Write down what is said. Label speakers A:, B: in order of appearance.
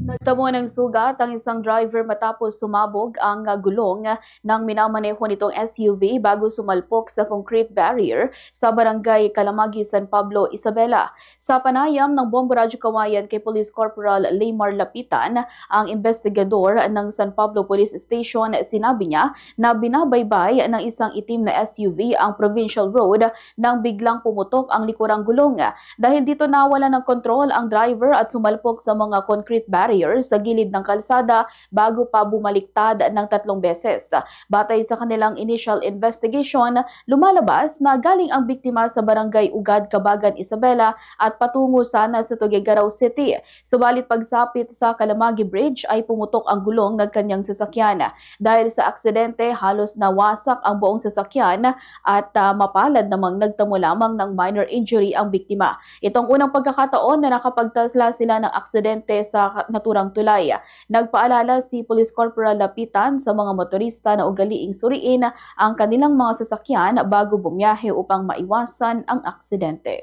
A: Nagtamo ng sugat ang isang driver matapos sumabog ang gulong ng minamaneho nitong SUV bago sumalpok sa concrete barrier sa barangay Kalamagi, San Pablo, Isabela. Sa panayam ng Bombo Radyo Kawayan kay Police Corporal Laymar Lapitan, ang investigador ng San Pablo Police Station, sinabi niya na binabaybay ng isang itim na SUV ang provincial road nang biglang pumutok ang likurang gulong. Dahil dito nawala ng kontrol ang driver at sumalpok sa mga concrete barrier sa gilid ng kalsada bago pa bumaliktad ng 3 beses. Batay sa kanilang initial investigation, lumalabas na galing ang biktima sa barangay Ugad, Cabagan, Isabela at patungo sana sa Tuguegarao City. Subalit pagsapit sa Kalamagi Bridge ay pumutok ang gulong ng kanyang sasakyan. Dahil sa aksidente, halos nawasak ang buong sasakyan at mapalad namang nagtamo lamang ng minor injury ang biktima. Itong unang pagkakataon na nakapagtasla sila ng aksidente sa naturang tulay. Nagpaalala si Police Corporal Lapitan sa mga motorista na ugaliing suriin ang kanilang mga sasakyan bago bumiyahe upang maiwasan ang aksidente.